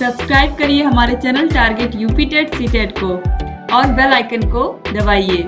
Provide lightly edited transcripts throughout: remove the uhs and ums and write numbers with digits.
Subscribe करिए हमारे channel target UP TET CTET को और बेल आइकन को दबाइए।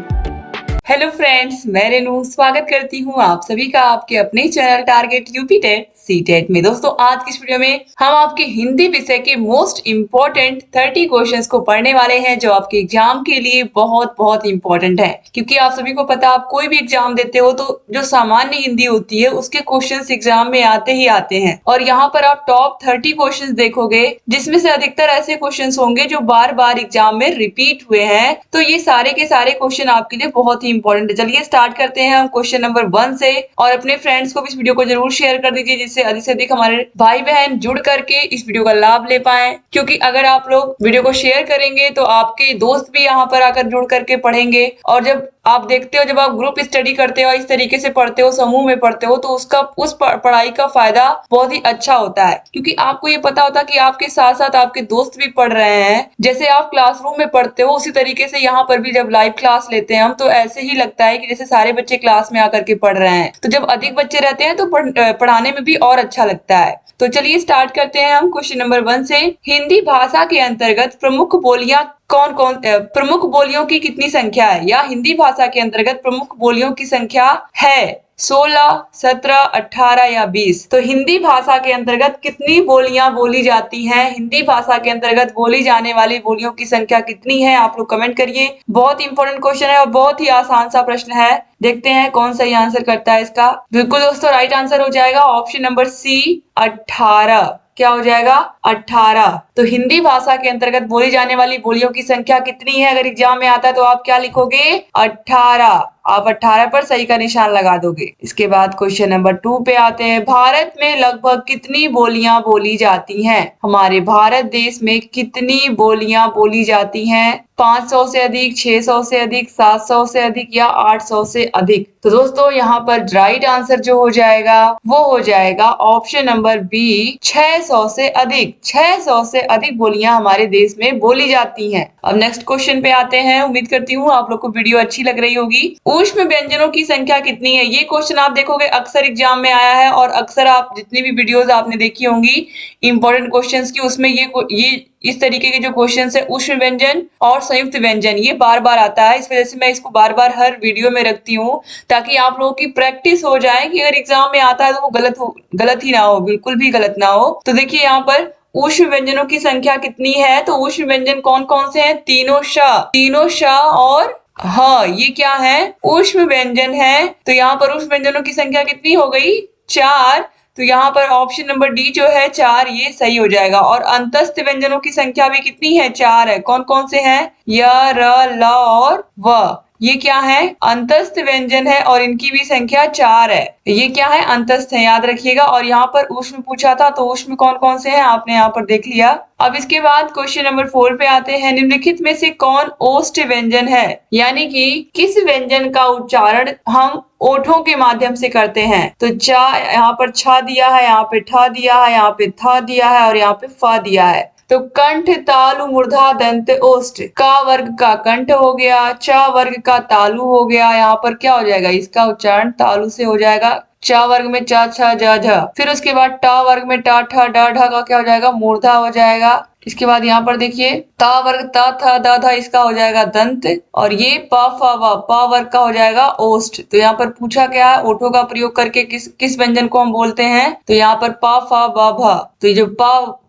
हेलो फ्रेंड्स, मैं रेनू स्वागत करती हूँ आप सभी का आपके अपने channel target UP TET CTET में। दोस्तों, आज की इस वीडियो में हम आपके हिंदी विषय के मोस्ट इम्पोर्टेंट 30 क्वेश्चंस को पढ़ने वाले हैं, जो आपके एग्जाम के लिए बहुत बहुत इम्पोर्टेंट है। क्योंकि आप सभी को पता, आप कोई भी एग्जाम देते हो तो जो सामान्य हिंदी होती है उसके क्वेश्चंस एग्जाम में आते ही आते हैं। और यहाँ पर आप टॉप 30 क्वेश्चंस देखोगे, जिसमें से अधिकतर ऐसे क्वेश्चंस होंगे जो बार बार एग्जाम में रिपीट हुए हैं। तो ये सारे के सारे क्वेश्चन आपके लिए बहुत ही इंपॉर्टेंट है। चलिए स्टार्ट करते हैं हम क्वेश्चन नंबर 1 से। और अपने फ्रेंड्स को भी इस वीडियो को जरूर शेयर कर दीजिए, जिससे अधिक से अधिक हमारे भाई बहन जुड़ करके इस वीडियो का लाभ ले पाए। क्योंकि अगर आप लोग वीडियो को शेयर करेंगे तो आपके दोस्त भी यहाँ पर आकर जुड़ करके पढ़ेंगे। और जब आप देखते हो, जब आप ग्रुप स्टडी करते हो, इस तरीके से पढ़ते हो, समूह में पढ़ते हो, तो उस पढ़ाई का फायदा बहुत ही अच्छा होता है। क्योंकि आपको ये पता होता है कि आपके साथ साथ आपके दोस्त भी पढ़ रहे हैं। जैसे आप क्लासरूम में पढ़ते हो, उसी तरीके से यहाँ पर भी जब लाइव क्लास लेते हैं हम, तो ऐसे ही लगता है कि जैसे सारे बच्चे क्लास में आकर के पढ़ रहे हैं। तो जब अधिक बच्चे रहते हैं तो पढ़ाने में भी और अच्छा लगता है। तो चलिए स्टार्ट करते हैं हम क्वेश्चन नंबर 1 से। हिंदी भाषा के अंतर्गत प्रमुख बोलियां कौन कौन प्रमुख बोलियों की कितनी संख्या है? या हिंदी भाषा के अंतर्गत प्रमुख बोलियों की संख्या है 16, 17, 18 या 20? तो हिंदी भाषा के अंतर्गत कितनी बोलियां बोली जाती हैं? हिंदी भाषा के अंतर्गत बोली जाने वाली बोलियों की संख्या कितनी है? आप लोग कमेंट करिए। बहुत इंपॉर्टेंट क्वेश्चन है और बहुत ही आसान सा प्रश्न है। देखते हैं कौन सही आंसर करता है इसका। बिल्कुल दोस्तों, राइट आंसर हो जाएगा ऑप्शन नंबर सी, 18। क्या हो जाएगा? 18। तो हिंदी भाषा के अंतर्गत बोली जाने वाली बोलियों की संख्या कितनी है? अगर एग्जाम में आता है तो आप क्या लिखोगे? 18। आप 18 पर सही का निशान लगा दोगे। इसके बाद क्वेश्चन नंबर 2 पे आते हैं। भारत में लगभग कितनी बोलियां बोली जाती हैं? हमारे भारत देश में कितनी बोलियां बोली जाती हैं? 500 से अधिक, 600 से अधिक, 700 से अधिक या 800 से अधिक? तो दोस्तों, यहाँ पर राइट आंसर जो हो जाएगा वो हो जाएगा ऑप्शन नंबर बी, 600 से अधिक। 600 से अधिक बोलियां हमारे देश में बोली जाती हैं। अब नेक्स्ट क्वेश्चन पे आते हैं। उम्मीद करती हूँ आप लोग को वीडियो अच्छी लग रही होगी। ऊष्म व्यंजनों की संख्या कितनी है? ये क्वेश्चन आप देखोगे अक्सर एग्जाम में आया है, और अक्सर आप जितनी भी वीडियोस आपने देखी होंगी इंपॉर्टेंट क्वेश्चंस की, उसमें ये इस तरीके के जो क्वेश्चन है, ऊष्म व्यंजन और संयुक्त व्यंजन, ये बार बार आता है। इस वजह से मैं इसको बार बार हर वीडियो में रखती हूँ, ताकि आप लोगों की प्रैक्टिस हो जाए कि अगर एग्जाम में आता है तो वो गलत ही ना हो, बिल्कुल भी गलत ना हो। तो देखिए यहाँ पर ऊष्म व्यंजनों की संख्या कितनी है? तो ऊष्म व्यंजन कौन कौन से हैं? तीनों श और हाँ, ये क्या है? ऊष्म व्यंजन है। तो यहाँ पर ऊष्म व्यंजनों की संख्या कितनी हो गई? 4। तो यहाँ पर ऑप्शन नंबर डी जो है 4, ये सही हो जाएगा। और अंतस्थ व्यंजनों की संख्या भी कितनी है? 4 है। कौन कौन से हैं? य, र, ल और व। ये क्या है? अंतस्थ व्यंजन है और इनकी भी संख्या 4 है। ये क्या है? अंतस्थ है, याद रखिएगा। और यहाँ पर ऊष्म पूछा था, तो ऊष्म कौन कौन से हैं आपने यहाँ पर देख लिया। अब इसके बाद क्वेश्चन नंबर 4 पे आते हैं। निम्नलिखित में से कौन ओष्ठ व्यंजन है? यानी कि किस व्यंजन का उच्चारण हम ओठों के माध्यम से करते हैं? तो चा, यहाँ पर छा दिया है, यहाँ पे ठा दिया है, यहाँ पे था दिया है और यहाँ पे फा दिया है। तो कंठ, तालु, मूर्धा, दंत, ओष्ठ। का वर्ग का कंठ हो गया, चा वर्ग का तालु हो गया। यहाँ पर क्या हो जाएगा? इसका उच्चारण तालु से हो जाएगा। चा वर्ग में चा, छा, जा, झ। फिर उसके बाद टा वर्ग में टा, ठा, डा, ढा का क्या हो जाएगा? मूर्धा हो जाएगा। इसके बाद यहाँ पर देखिए ता वर्ग ता, था, दा, धा, इसका हो जाएगा दंत। और ये पा, फा, वा, पा वर्ग का हो जाएगा ओष्ठ। तो यहाँ पर पूछा क्या है? ओठों का प्रयोग करके किस व्यंजन को हम बोलते हैं? तो यहाँ पर पा, फा, वा, भा। तो ये जो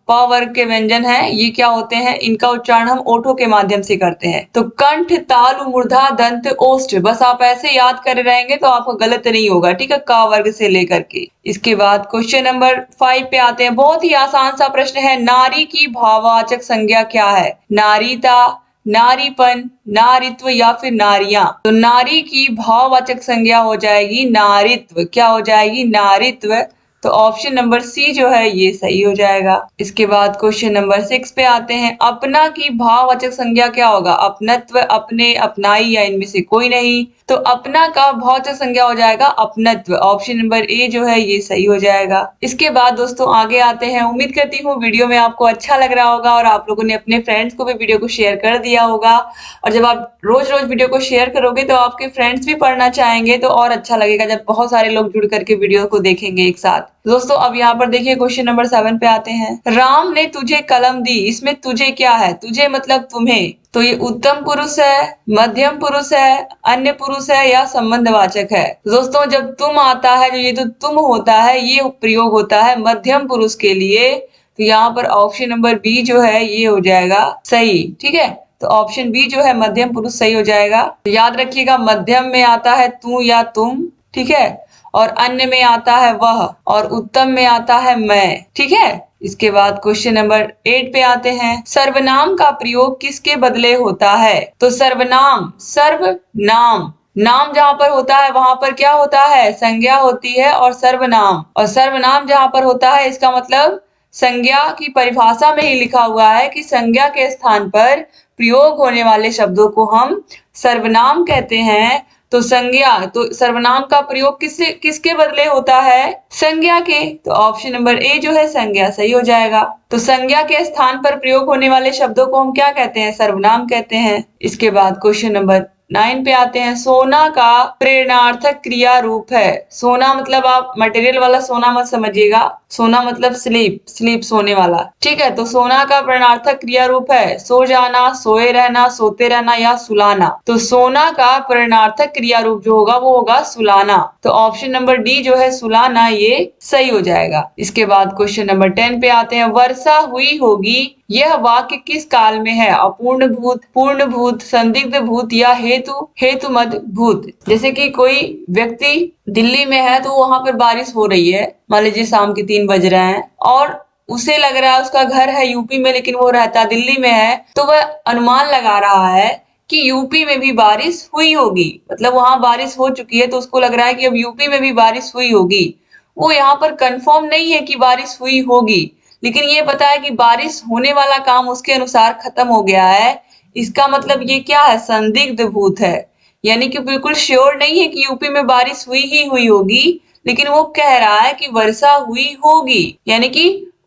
पा वर्ग के व्यंजन है, ये क्या होते हैं? इनका उच्चारण हम ओठों के माध्यम से करते हैं। तो कंठ, तालु, मूर्धा, दंत, ओष्ठ, बस आप ऐसे याद कर रहेंगे तो आपको गलत नहीं होगा, ठीक है, का वर्ग से लेकर के। इसके बाद क्वेश्चन नंबर 5 पे आते हैं। बहुत ही आसान सा प्रश्न है। नारी की भाववाचक संज्ञा क्या है? नारीता, नारीपन, नारित्व या फिर नारियां? तो नारी की भाववाचक संज्ञा हो जाएगी नारित्व। क्या हो जाएगी? नारित्व। तो ऑप्शन नंबर सी जो है ये सही हो जाएगा। इसके बाद क्वेश्चन नंबर 6 पे आते हैं। अपना की भाववाचक संज्ञा क्या होगा? अपनत्व, अपने, अपनाई या इनमें से कोई नहीं? तो अपना का भाववाचक संज्ञा हो जाएगा अपनत्व। ऑप्शन नंबर ए जो है ये सही हो जाएगा। इसके बाद दोस्तों आगे आते हैं। उम्मीद करती हूँ वीडियो में आपको अच्छा लग रहा होगा और आप लोगों ने अपने फ्रेंड्स को भी वीडियो को शेयर कर दिया होगा। और जब आप रोज रोज वीडियो को शेयर करोगे तो आपके फ्रेंड्स भी पढ़ना चाहेंगे, तो और अच्छा लगेगा जब बहुत सारे लोग जुड़ करके वीडियो को देखेंगे एक साथ। दोस्तों अब यहाँ पर देखिए क्वेश्चन नंबर 7 पे आते हैं। राम ने तुझे कलम दी, इसमें तुझे क्या है? तुझे मतलब तुम्हें। तो ये उत्तम पुरुष है, मध्यम पुरुष है, अन्य पुरुष है या संबंधवाचक है? दोस्तों जब तुम आता है, जो ये तो तुम होता है, ये प्रयोग होता है मध्यम पुरुष के लिए। तो यहाँ पर ऑप्शन नंबर बी जो है ये हो जाएगा सही। ठीक है, तो ऑप्शन बी जो है मध्यम पुरुष सही हो जाएगा। तो याद रखिएगा मध्यम में आता है तू या तुम, ठीक है, और अन्य में आता है वह, और उत्तम में आता है मैं। ठीक है, इसके बाद क्वेश्चन नंबर 8 पे आते हैं। सर्वनाम का प्रयोग किसके बदले होता है? तो सर्वनाम, सर्वनाम, नाम जहां पर होता है वहां पर क्या होता है? संज्ञा होती है। और सर्वनाम जहां पर होता है इसका मतलब संज्ञा की परिभाषा में ही लिखा हुआ है कि संज्ञा के स्थान पर प्रयोग होने वाले शब्दों को हम सर्वनाम कहते हैं। तो संज्ञा, तो सर्वनाम का प्रयोग किसके बदले होता है? संज्ञा के। तो ऑप्शन नंबर ए जो है संज्ञा सही हो जाएगा। तो संज्ञा के स्थान पर प्रयोग होने वाले शब्दों को हम क्या कहते हैं? सर्वनाम कहते हैं। इसके बाद क्वेश्चन नंबर 9 पे आते हैं। सोना का प्रेरणार्थक क्रिया रूप है। सोना मतलब आप मटेरियल वाला सोना मत समझिएगा, सोना मतलब स्लीप, स्लीप सोने वाला। ठीक है, तो सोना का प्रेरणार्थक क्रिया रूप है सो जाना, सोए रहना, सोते रहना या सुलाना। तो सोना का प्रेरणार्थक क्रिया रूप जो होगा वो होगा सुलाना। तो ऑप्शन नंबर डी जो है सुलाना ये सही हो जाएगा। इसके बाद क्वेश्चन नंबर 10 पे आते हैं। वर्षा हुई होगी, यह वाक्य किस काल में है? अपूर्ण भूत, पूर्ण भूत, संदिग्ध भूत या हेतु मद भूत। जैसे कि कोई व्यक्ति दिल्ली में है तो वहां पर बारिश हो रही है, मान लीजिए शाम के 3 बज रहे हैं, और उसे लग रहा है उसका घर है यूपी में लेकिन वो रहता दिल्ली में है, तो वह अनुमान लगा रहा है कि यूपी में भी बारिश हुई होगी, मतलब वहां बारिश हो चुकी है तो उसको लग रहा है कि अब यूपी में भी बारिश हुई होगी। वो यहाँ पर कंफर्म नहीं है कि बारिश हुई होगी, लेकिन ये पता है कि बारिश होने वाला काम उसके अनुसार खत्म हो गया है। इसका मतलब ये क्या है? संदिग्ध भूत है, यानी कि बिल्कुल श्योर नहीं है कि यूपी में बारिश हुई ही हुई होगी, लेकिन वो कह रहा है कि वर्षा हुई होगी, यानी कि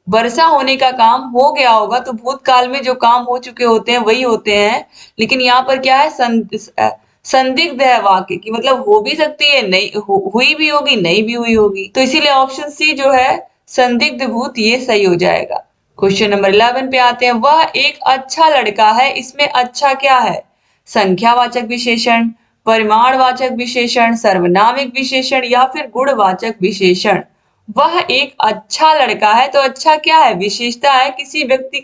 वर्षा होने का काम हो गया होगा। तो भूतकाल में जो काम हो चुके होते हैं वही होते हैं, लेकिन यहाँ पर क्या है? संदिग्ध है वाक्य की, मतलब हो भी सकती है, नहीं हुई भी होगी, नहीं भी हुई होगी। तो इसीलिए ऑप्शन सी जो है संदिग्ध भूत ये सही हो जाएगा। क्वेश्चन नंबर 11 पे आते हैं। वह एक अच्छा लड़का है, इसमें अच्छा क्या है? संख्यावाचक विशेषण, परिमाणवाचक विशेषण, सर्वनामिक विशेषण या फिर गुणवाचक विशेषण। वह एक अच्छा लड़का है, तो अच्छा क्या है? विशेषता है किसी व्यक्ति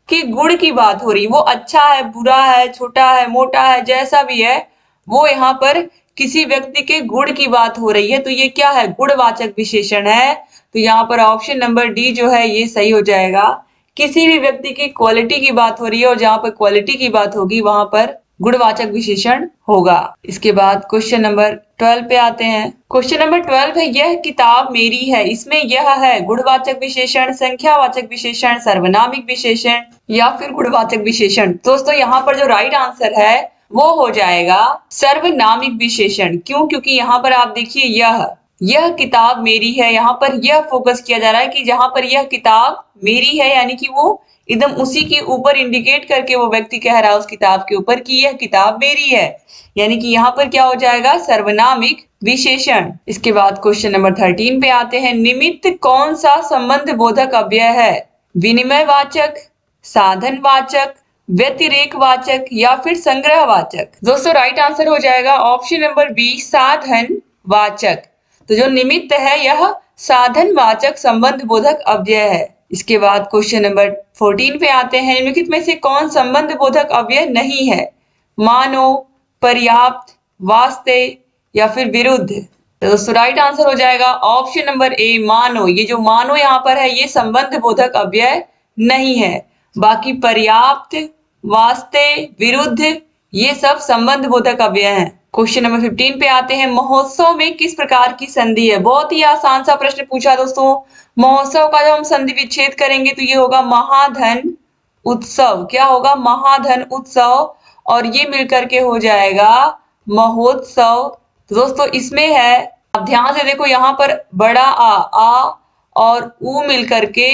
की गुण की बात हो रही। वो अच्छा है, बुरा है, छोटा है, मोटा है, जैसा भी है, वो यहाँ पर किसी व्यक्ति के गुण की बात हो रही है, तो ये क्या है? गुणवाचक विशेषण है। तो यहाँ पर ऑप्शन नंबर डी जो है ये सही हो जाएगा। किसी भी व्यक्ति की क्वालिटी की बात हो रही है और जहां पर क्वालिटी की बात होगी वहां पर गुणवाचक विशेषण होगा। इसके बाद क्वेश्चन नंबर 12 पे आते हैं। क्वेश्चन नंबर 12 है। यह किताब मेरी है, इसमें यह है गुणवाचक विशेषण, संख्यावाचक विशेषण, सर्वनामिक विशेषण या फिर गुणवाचक विशेषण। दोस्तों यहाँ पर जो राइट आंसर है वो हो जाएगा सर्वनामिक विशेषण। क्यों? क्योंकि यहाँ पर आप देखिए यह किताब मेरी है, यहाँ पर यह फोकस किया जा रहा है कि जहां पर यह किताब मेरी है, यानी कि वो एकदम उसी के ऊपर इंडिकेट करके वो व्यक्ति कह रहा है उस किताब के ऊपर कि यह किताब मेरी है, यानी कि यहाँ पर क्या हो जाएगा? सर्वनामिक विशेषण। इसके बाद क्वेश्चन नंबर 13 पे आते हैं। निमित्त कौन सा संबंध बोधक अव्यय है? विनिमय वाचक, साधन वाचक, व्यतिरेक वाचक या फिर संग्रह वाचक। दोस्तों राइट आंसर हो जाएगा ऑप्शन नंबर बी, साधन वाचक। तो जो निमित्त है यह साधन वाचक संबंध बोधक अव्यय है। इसके बाद क्वेश्चन नंबर 14 पे आते हैं। निम्नलिखित में से कौन संबंध बोधक अव्यय नहीं है? मानो, पर्याप्त, वास्ते या फिर विरुद्ध। तो दोस्तों राइट आंसर हो जाएगा ऑप्शन नंबर ए, मानो। ये जो मानो यहाँ पर है ये संबंध बोधक अव्यय नहीं है। बाकी पर्याप्त, वास्ते, विरुद्ध ये सब संबंध बोधक अव्यय हैं। क्वेश्चन नंबर 15 पे आते हैं। महोत्सव में किस प्रकार की संधि है? बहुत ही आसान सा प्रश्न पूछा दोस्तों। महोत्सव का जब हम संधि विच्छेद करेंगे तो ये होगा महाधन उत्सव। क्या होगा? महाधन उत्सव, और ये मिलकर के हो जाएगा महोत्सव। तो दोस्तों इसमें है, आप ध्यान से देखो यहाँ पर बड़ा आ और ऊ मिलकर के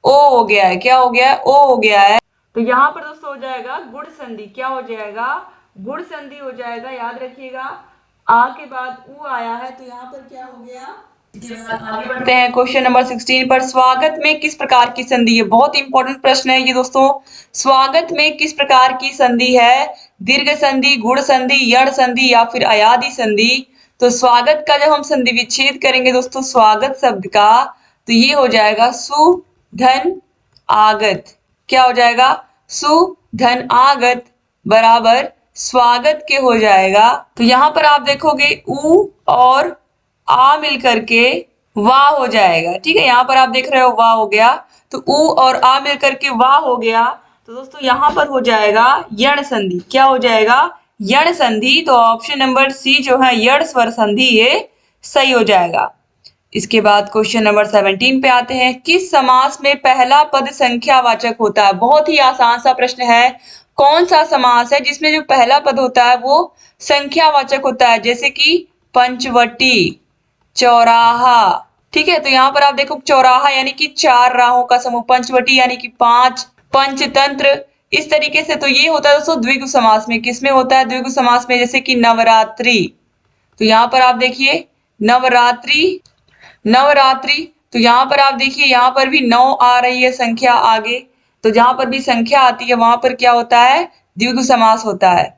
ओ हो गया है। क्या हो गया है? ओ हो गया है। तो यहाँ पर दोस्तों हो जाएगा गुण संधि। क्या हो जाएगा? गुण संधि हो जाएगा। याद रखिएगा, आ के बाद ऊ आया है तो यहाँ पर क्या हो गया? आगे बढ़ते हैं क्वेश्चन नंबर 16 पर। स्वागत में किस प्रकार की संधि है? बहुत इंपॉर्टेंट प्रश्न है ये दोस्तों। स्वागत में किस प्रकार की संधि है? दीर्घ संधि, गुण संधि, यण संधि या फिर अयादि संधि? तो स्वागत का जब हम संधि विच्छेद करेंगे दोस्तों स्वागत शब्द का, तो ये हो जाएगा सु धन आगत। क्या हो जाएगा? सु धन आगत बराबर स्वागत के हो जाएगा। तो यहाँ पर आप देखोगे उ और आ मिल करके वाह हो जाएगा। ठीक है, यहाँ पर आप देख रहे हो वाह हो गया, तो उ और आ मिल करके वाह हो गया। तो दोस्तों यहाँ पर हो जाएगा यण संधि। क्या हो जाएगा? यण संधि। तो ऑप्शन नंबर सी जो है यण स्वर संधि, ये सही हो जाएगा। इसके बाद क्वेश्चन नंबर 17 पे आते हैं। किस समास में पहला पद संख्यावाचक होता है? बहुत ही आसान सा प्रश्न है। कौन सा समास है जिसमें जो पहला पद होता है वो संख्यावाचक होता है? जैसे कि पंचवटी, चौराहा। ठीक है, तो यहाँ पर आप देखो चौराहा यानी कि चार राहों का समूह, पंचवटी यानी कि पांच, पंचतंत्र इस तरीके से। तो ये होता है दोस्तों द्विगु समास में। किसमें होता है द्विगु समास में? जैसे कि नवरात्रि। तो यहाँ पर आप देखिए नवरात्रि, नवरात्रि। तो यहाँ पर आप देखिए यहाँ पर भी 9 आ रही है संख्या आगे। तो जहां पर भी संख्या आती है वहां पर क्या होता है? द्विगु समास होता है।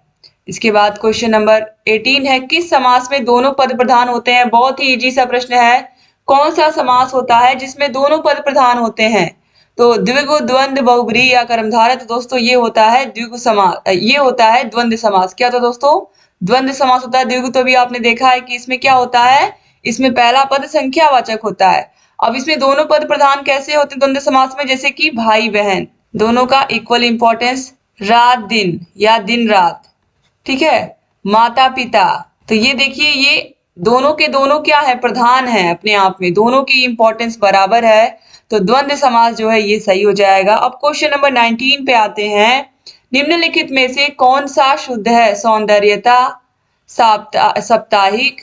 इसके बाद क्वेश्चन नंबर 18 है। किस समास में दोनों पद प्रधान होते हैं? बहुत ही इजी सा प्रश्न है। कौन सा समास होता है जिसमें दोनों पद प्रधान होते हैं? तो द्विगु, द्वंद्व, बहुब्रीहि या कर्मधारय। तो दोस्तों ये होता है द्विगु समास, ये होता है द्वंद्व समास। क्या होता है दोस्तों? द्वंद्व समास होता है। द्विगु तो भी आपने देखा है कि इसमें क्या होता है, इसमें पहला पद संख्यावाचक होता है। अब इसमें दोनों पद प्रधान कैसे होते हैं द्वंद्व समास में? जैसे कि भाई बहन, दोनों का इक्वल इंपॉर्टेंस, रात दिन या दिन रात। ठीक है, माता पिता। तो ये देखिए ये दोनों के दोनों क्या है? प्रधान है अपने आप में, दोनों की इंपॉर्टेंस बराबर है। तो द्वंद्व समास जो है ये सही हो जाएगा। अब क्वेश्चन नंबर 19 पे आते हैं। निम्नलिखित में से कौन सा शुद्ध है? सौंदर्यता, साप्ताहिक,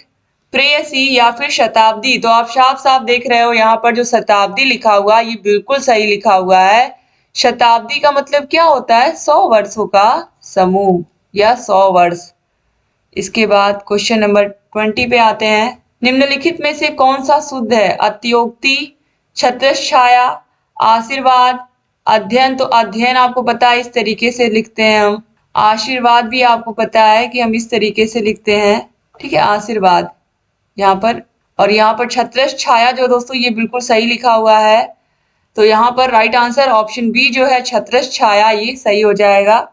प्रेयसी या फिर शताब्दी। तो आप साफ साफ देख रहे हो यहाँ पर जो शताब्दी लिखा हुआ ये बिल्कुल सही लिखा हुआ है। शताब्दी का मतलब क्या होता है? 100 वर्षों का समूह या 100 वर्ष। इसके बाद क्वेश्चन नंबर 20 पे आते हैं। निम्नलिखित में से कौन सा शुद्ध है? अत्योक्ति, छत्रछाया, आशीर्वाद, अध्ययन। तो अध्ययन आपको पता है इस तरीके से लिखते हैं हम। आशीर्वाद भी आपको पता है कि हम इस तरीके से लिखते हैं। ठीक है, आशीर्वाद यहाँ पर। और यहाँ पर छत्रछ छाया जो दोस्तों ये बिल्कुल सही लिखा हुआ है। तो यहाँ पर राइट आंसर ऑप्शन बी जो है छत्रछ छाया, ये सही हो जाएगा।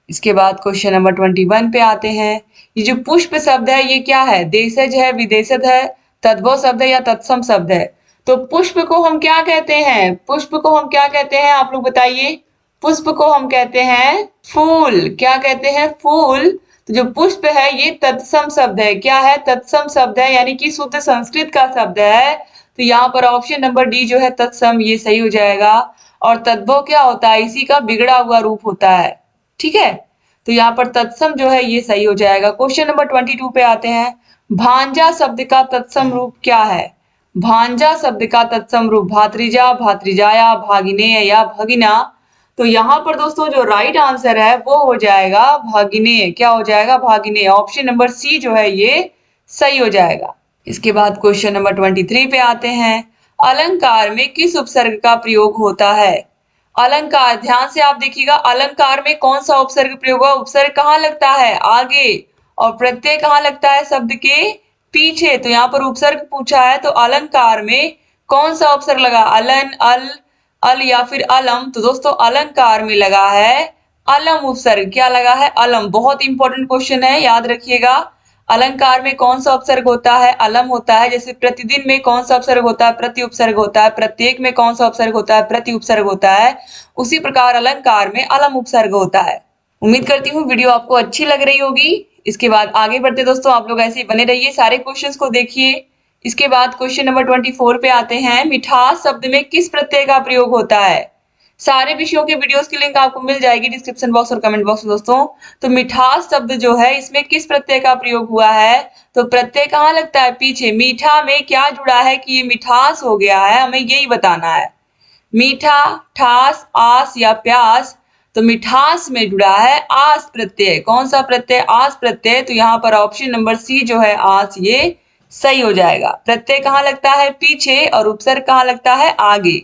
इसके बाद क्वेश्चन नंबर 21 पे आते हैं। ये जो पुष्प शब्द है ये क्या है? देशज है, विदेशज है, तद्भव शब्द है या तत्सम शब्द है? तो पुष्प को हम क्या कहते हैं? पुष्प को हम क्या कहते हैं आप लोग बताइए? पुष्प को हम कहते हैं फूल। क्या कहते हैं? फूल। तो जो पुष्प है ये तत्सम शब्द है। क्या है? तत्सम शब्द है, यानी कि शुद्ध संस्कृत का शब्द है। तो यहाँ पर ऑप्शन नंबर डी जो है तत्सम, ये सही हो जाएगा। और तद्भव क्या होता है? इसी का बिगड़ा हुआ रूप होता है। ठीक है, तो यहाँ पर तत्सम जो है ये सही हो जाएगा। क्वेश्चन नंबर 22 पे आते हैं। भांजा शब्द का तत्सम रूप क्या है? भांजा शब्द का तत्सम रूप भात्रिजा, भात्रिजाया, भागिनेय या भगिना। तो यहाँ पर दोस्तों जो राइट आंसर है वो हो जाएगा भागिनेय। क्या हो जाएगा? भागिनेय। ऑप्शन नंबर सी जो है ये सही हो जाएगा। इसके बाद क्वेश्चन नंबर 23 पे आते हैं। अलंकार में किस उपसर्ग का प्रयोग होता है? अलंकार, ध्यान से आप देखिएगा अलंकार में कौन सा उपसर्ग प्रयोग हुआ? उपसर्ग कहाँ लगता है? आगे। और प्रत्यय कहाँ लगता है? शब्द के पीछे। तो यहाँ पर उपसर्ग पूछा है, तो अलंकार में कौन सा उपसर्ग लगा? अलन, अल, अल या फिर अलम। तो दोस्तों अलंकार में लगा है अलम उपसर्ग। क्या लगा है? अलम। बहुत इंपॉर्टेंट क्वेश्चन है, याद रखिएगा। अलंकार में कौन सा उपसर्ग होता है? अलम होता है। जैसे प्रतिदिन में कौन सा उपसर्ग होता है? प्रति उपसर्ग होता है। प्रत्येक में कौन सा उपसर्ग होता है? प्रति उपसर्ग होता है। उसी प्रकार अलंकार में अलम उपसर्ग होता है। उम्मीद करती हूँ वीडियो आपको अच्छी लग रही होगी। इसके बाद आगे बढ़ते दोस्तों, आप लोग ऐसे ही बने रहिए, सारे क्वेश्चंस को देखिए। इसके बाद क्वेश्चन नंबर 24 पे आते हैं। मिठास शब्द में किस प्रत्यय का प्रयोग होता है? सारे विषयों के वीडियोस की लिंक आपको मिल जाएगी डिस्क्रिप्शन बॉक्स और कमेंट बॉक्स में दोस्तों। तो मिठास शब्द जो है इसमें किस प्रत्यय का प्रयोग हुआ है? तो प्रत्यय कहाँ लगता है? पीछे। मीठा में क्या जुड़ा है कि ये मिठास हो गया है, हमें यही बताना है। मीठा, ठास, आस या प्यास। तो मिठास में जुड़ा है आस प्रत्यय। कौन सा प्रत्यय? आस प्रत्यय। तो यहाँ पर ऑप्शन नंबर सी जो है आस, ये सही हो जाएगा। प्रत्यय कहाँ लगता है? पीछे, और उपसर्ग कहाँ लगता है? आगे।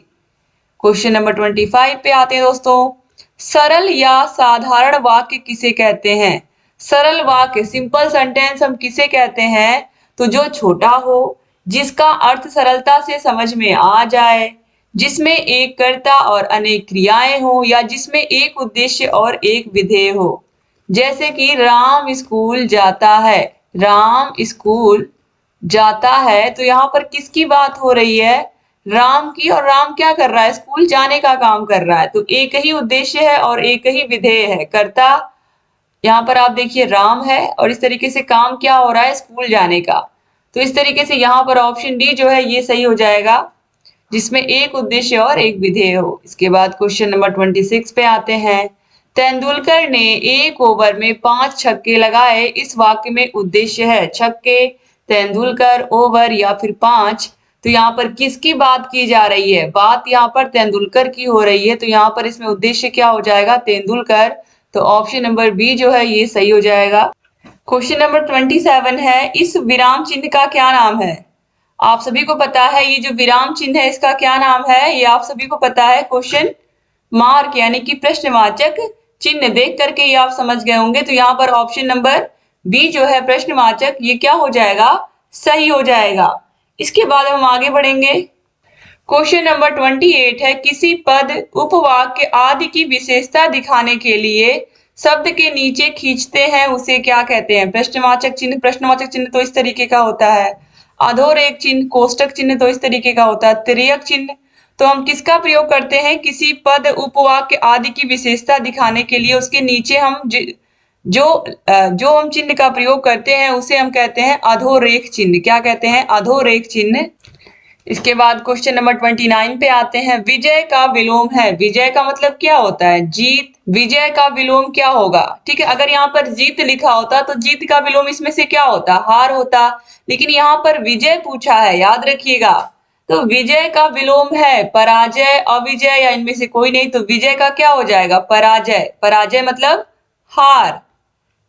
क्वेश्चन नंबर 25 पे आते हैं दोस्तों। सरल या साधारण वाक्य किसे कहते हैं? सरल वाक्य, सिंपल सेंटेंस हम किसे कहते हैं? तो जो छोटा हो, जिसका अर्थ सरलता से समझ में आ जाए, जिसमें एक कर्ता और अनेक क्रियाएं हो, या जिसमें एक उद्देश्य और एक विधेय हो। जैसे कि राम स्कूल जाता है। राम स्कूल जाता है, तो यहाँ पर किसकी बात हो रही है? राम की। और राम क्या कर रहा है? स्कूल जाने का काम कर रहा है। तो एक ही उद्देश्य है और एक ही विधेय है। कर्ता यहाँ पर आप देखिए राम है, और इस तरीके से काम क्या हो रहा है? स्कूल जाने का। तो इस तरीके से यहाँ पर ऑप्शन डी जो है ये सही हो जाएगा, जिसमें एक उद्देश्य और एक विधेय हो। इसके बाद क्वेश्चन नंबर 26 पे आते हैं। तेंदुलकर ने एक ओवर में 5 छक्के लगाए, इस वाक्य में उद्देश्य है। छक्के, तेंदुलकर, ओवर या फिर 5। तो यहाँ पर किसकी बात की जा रही है? बात यहाँ पर तेंदुलकर की हो रही है, तो यहाँ पर इसमें उद्देश्य क्या हो जाएगा? तेंदुलकर। तो ऑप्शन नंबर बी जो है ये सही हो जाएगा। क्वेश्चन नंबर 27 है, इस विराम चिन्ह का क्या नाम है? आप सभी को पता है ये जो विराम चिन्ह है इसका क्या नाम है? ये आप सभी को पता है, क्वेश्चन मार्क यानी कि प्रश्नवाचक चिन्ह। देख करके ये आप समझ गए होंगे। तो यहाँ पर ऑप्शन नंबर बी जो है प्रश्नवाचक, ये क्या हो जाएगा? सही हो जाएगा। इसके बाद हम आगे बढ़ेंगे। क्वेश्चन नंबर 28 है, किसी पद, उपवाक्य आदि की विशेषता दिखाने के लिए शब्द के नीचे खींचते हैं, उसे क्या कहते हैं? प्रश्नवाचक चिन्ह। प्रश्नवाचक चिन्ह तो इस तरीके का होता है। अधोरेख चिन्ह, कोष्टक चिन्ह तो इस तरीके का होता है। तिर्यक चिन्ह तो हम किसका प्रयोग करते हैं? किसी पद, उपवाक्य आदि की विशेषता दिखाने के लिए उसके नीचे हम जो हम चिन्ह का प्रयोग करते हैं उसे हम कहते हैं अधोरेख चिन्ह। क्या कहते हैं? अधोरेख चिन्ह। इसके बाद क्वेश्चन नंबर 29 पे आते हैं। विजय का विलोम है। विजय का मतलब क्या होता है? जीत। विजय का विलोम क्या होगा? ठीक है, अगर यहाँ पर जीत लिखा होता तो जीत का विलोम इसमें से क्या होता? हार होता। लेकिन यहाँ पर विजय पूछा है, याद रखिएगा। तो विजय का विलोम है पराजय, अविजय या इनमें से कोई नहीं। तो विजय का क्या हो जाएगा? पराजय। पराजय मतलब हार।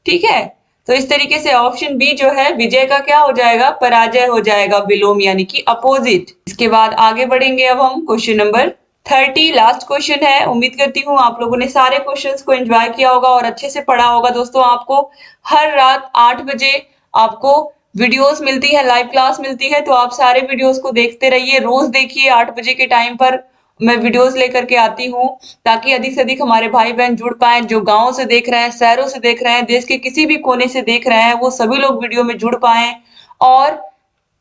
ठीक है, तो इस तरीके से ऑप्शन बी जो है विजय का क्या हो जाएगा? पराजय हो जाएगा, विलोम यानी कि अपोजिट। इसके बाद आगे बढ़ेंगे अब हम क्वेश्चन नंबर 30, लास्ट क्वेश्चन है। उम्मीद करती हूँ आप लोगों ने सारे क्वेश्चंस को एंजॉय किया होगा और अच्छे से पढ़ा होगा। दोस्तों आपको हर रात 8 बजे आपको वीडियोस मिलती है, लाइव क्लास मिलती है। तो आप सारे वीडियोस को देखते रहिए, रोज देखिए 8 बजे के टाइम पर मैं वीडियोस लेकर के आती हूँ, ताकि अधिक से अधिक हमारे भाई बहन जुड़ पाए। जो गाँव से देख रहे हैं, शहरों से देख रहे हैं, देश के किसी भी कोने से देख रहे हैं, वो सभी लोग वीडियो में जुड़ पाए। और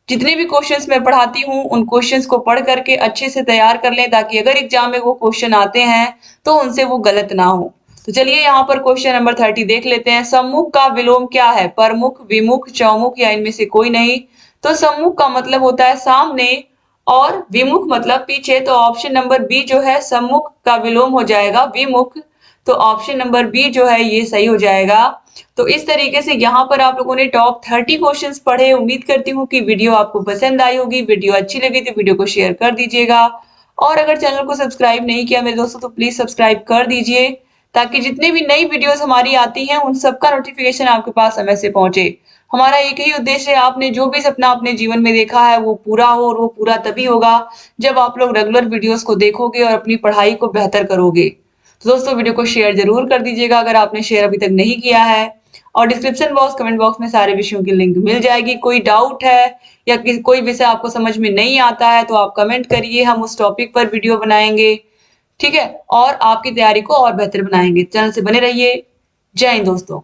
जितने भी क्वेश्चंस मैं पढ़ाती हूँ उन क्वेश्चंस को पढ़ करके अच्छे से तैयार कर लें, ताकि अगर एग्जाम में वो क्वेश्चन आते हैं तो उनसे वो गलत ना हो। तो चलिए यहाँ पर क्वेश्चन नंबर 30 देख लेते हैं। सम्मुख का विलोम क्या है? प्रमुख, विमुख, चौमुख या इनमें से कोई नहीं। तो सम्मुख का मतलब होता है सामने, और विमुख मतलब पीछे। तो ऑप्शन नंबर बी जो है सम्मुख का विलोम हो जाएगा विमुख। तो ऑप्शन नंबर बी जो है ये सही हो जाएगा। तो इस तरीके से यहाँ पर आप लोगों ने टॉप 30 क्वेश्चंस पढ़े। उम्मीद करती हूँ कि वीडियो आपको पसंद आई होगी। वीडियो अच्छी लगी तो वीडियो को शेयर कर दीजिएगा, और अगर चैनल को सब्सक्राइब नहीं किया मेरे दोस्तों तो प्लीज सब्सक्राइब कर दीजिए, ताकि जितने भी नई वीडियोस हमारी आती हैं उन सबका नोटिफिकेशन आपके पास समय से पहुंचे। हमारा एक ही उद्देश्य है, आपने जो भी सपना अपने जीवन में देखा है वो पूरा हो, और वो पूरा तभी होगा जब आप लोग रेगुलर वीडियोस को देखोगे और अपनी पढ़ाई को बेहतर करोगे। तो दोस्तों वीडियो को शेयर जरूर कर दीजिएगा अगर आपने शेयर अभी तक नहीं किया है, और डिस्क्रिप्शन बॉक्स, कमेंट बॉक्स में सारे विषयों की लिंक मिल जाएगी। कोई डाउट है या कोई विषय आपको समझ में नहीं आता है तो आप कमेंट करिए, हम उस टॉपिक पर वीडियो बनाएंगे। ठीक है, और आपकी तैयारी को और बेहतर बनाएंगे। चैनल से बने रहिए। जय हिंद दोस्तों।